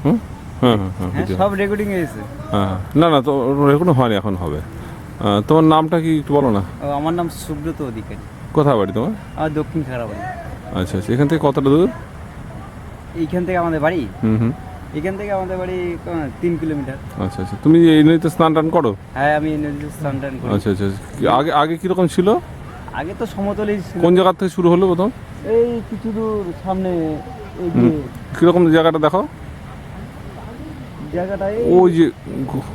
হুম, হ্যাঁ হ্যাঁ হ্যাঁ হ্যাঁ, ভিডিও। সব রেকর্ডিং হয়েছে। হ্যাঁ না না, তো এখনো হয়নি, এখন হবে। তোমার নামটা কি একটু বলো না? ও, আমার নাম সুব্রত অধিকারী। কোথায় বাড়ি তোমার? আমার দক্ষিণ খাগড়াবাড়ি। আচ্ছা আচ্ছা, এখান থেকে কতটা দূর? এইখান থেকে আমাদের বাড়ি, হুম হুম। এখান থেকে আমাদের বাড়ি 3 কিলোমিটার। আচ্ছা আচ্ছা, তুমি এই নদীতে স্নান টান করো? হ্যাঁ, আমি নদীতে স্নান টান করি। আচ্ছা আচ্ছা, আগে আগে কীরকম ছিল? আগে তো সমতলই ছিল। কোন জায়গা থেকে শুরু হলো প্রথম? এই কিছু দূর সামনে, এই যে কীরকম জায়গাটা দেখো? জায়গাটা, ওই যে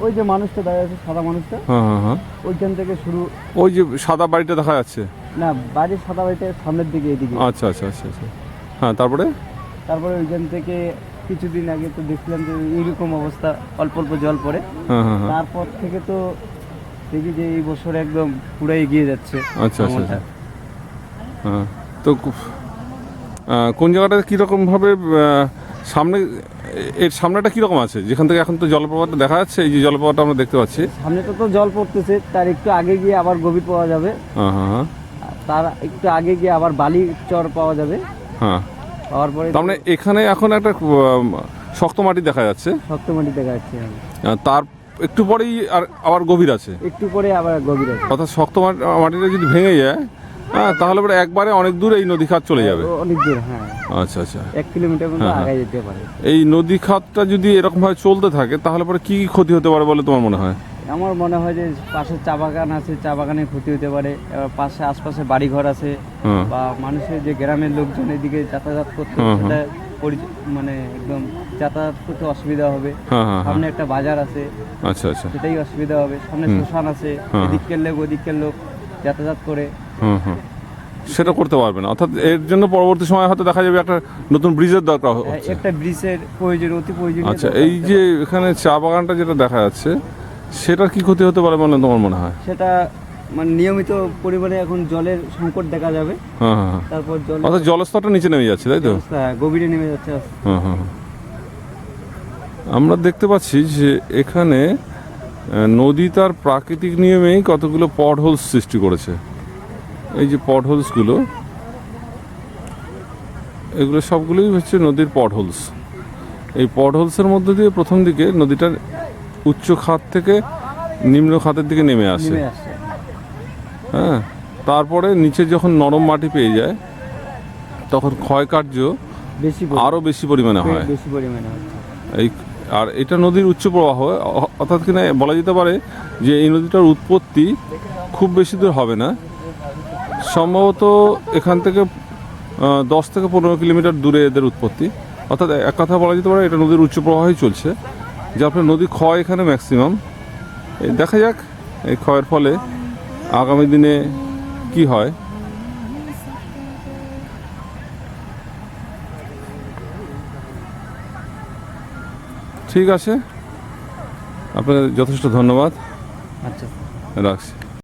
ওই যে মানুষটা দাঁড়িয়ে আছে, সাদা মানুষটা, হ্যাঁ হ্যাঁ হ্যাঁ, ওইখান থেকে শুরু। ওই যে সাদা বাড়িটা দেখা যাচ্ছে? না, বাড়ির সাদা বাড়িটা সামনের দিকে, এদিকে। আচ্ছা আচ্ছা আচ্ছা আচ্ছা, হ্যাঁ তারপরে? তারপরে ওইখান থেকে কিছুদিন আগে তো দেখছিলাম যে এইরকম অবস্থা, অল্প অল্প জল পড়ে। হ্যাঁ হ্যাঁ হ্যাঁ, তারপর থেকে তো দেখি যে এই বছর একদম পুরো এগিয়ে যাচ্ছে। আচ্ছা আচ্ছা আমলটা। আচ্ছা, হ্যাঁ। তো কোন জায়গাটা কীরকমভাবে সামনে, এর সামনেটা কীরকম আছে যেখান থেকে এখন তো জলপ্রপাতটা দেখা যাচ্ছে? এই যে জলপ্রপাতটা আমরা দেখতে পাচ্ছি, সামনে তো জল পড়তেছে, তার একটু আগে গিয়ে আবার গভীর পাওয়া যাবে। হ্যাঁ হ্যাঁ হ্যাঁ আর তার একটু আগে গিয়ে আবার বালি চর পাওয়া যাবে। হ্যাঁ। পাওয়ার পরে তার মানে এখানে এখন একটা শক্ত মাটি দেখা যাচ্ছে, শক্ত মাটি দেখা যাচ্ছে। তার একটু পরেই আর আবার গভীর আছে, একটু পরে আবার গভীর আছে। অর্থাৎ শক্ত মাটিটা যদি ভেঙে যায়, হ্যাঁ, তাহলে পরে একবারে অনেক দূর এই নদী খাত চলে যাবে। অনেক দূর, হ্যাঁ। আচ্ছা আচ্ছা, 1 কিলোমিটার মতো হ্যাঁ, হ্যাঁ। আগে যেতে পারে। এই নদী খাতটা যদি এরকমভাবে চলতে থাকে তাহলে পরে কি কি ক্ষতি হতে পারে বলে তোমার মনে হয়? আমার মনে হয় যে পাশে চা বাগান আছে, চা বাগানের ক্ষতি হতে পারে। এবার পাশে আশপাশে বাড়িঘর আছে, হ্যাঁ বা মানুষের যে গ্রামের লোকজন এদিকে যাতায়াত করতে, হুম, সেটা মানে একদম যাতায়াত করতে অসুবিধা হবে। হ্যাঁ হ্যাঁ হ্যাঁ, সামনে একটা বাজার আছে, আচ্ছা আচ্ছা, সেটাই অসুবিধা হবে। সামনে হুম। শ্মশান আছে, হ্যাঁ। এদিকের লোক ওদিকের লোক যাতায়াত করে। হুম হুম, সেটা করতে পারবে না, অর্থাৎ এর জন্য পরবর্তী সময় হয়তো দেখা যাবে একটা নতুন ব্রিজের দরকার হচ্ছে। একটা ব্রিজের প্রয়োজন, অতি প্রয়োজনীয়। আচ্ছা, এই যে এখানে চা বাগানটা যেটা দেখা যাচ্ছে, সেটার কি ক্ষতি হতে পারে বলে তোমার মনে হয়? সেটা মানে নিয়মিত পরিমাণে এখন জলের সংকট দেখা যাবে। হ্যাঁ হ্যাঁ হ্যাঁ, তারপর জল, অর্থাৎ জলস্তরটা নিচে নেমে যাচ্ছে, তাই তো? গভীরে নেমে যাচ্ছে। হ্যাঁ হ্যাঁ হ্যাঁ। আমরা দেখতে পাচ্ছি যে এখানে নদী তার প্রাকৃতিক নিয়মেই কতগুলো পট হোলস সৃষ্টি করেছে। এই যে পট হোলসগুলো, এগুলো সবগুলোই হচ্ছে নদীর পট হোলস। এই পট হোলসের মধ্যে দিয়ে প্রথম দিকে নদীটার উচ্চ খাত থেকে নিম্ন খাতের দিকে নেমে আসে, নেমে আসছে। হ্যাঁ। তারপরে নিচে যখন নরম মাটি পেয়ে যায় তখন ক্ষয়কার্য আরও বেশি পরিমাণে হয়। বেশি পরিমাণে হচ্ছে। এই আর এটা নদীর উচ্চ প্রবাহ, অর্থাৎ কিনা বলা যেতে পারে যে এই নদীটার উৎপত্তি খুব বেশি দূর হবে না, সম্ভবত এখান থেকে 10 থেকে 15 কিলোমিটার দূরে এদের উৎপত্তি। অর্থাৎ এক কথা বলা যেতে পারে এটা নদীর উচ্চ প্রবাহই চলছে, যার ফলে নদী ক্ষয় এখানে ম্যাক্সিমাম। দেখা যাক এই ক্ষয়ের ফলে আগামী দিনে কি হয়। ঠিক আছে, আপনাকে যথেষ্ট ধন্যবাদ, আচ্ছা। রাখছি।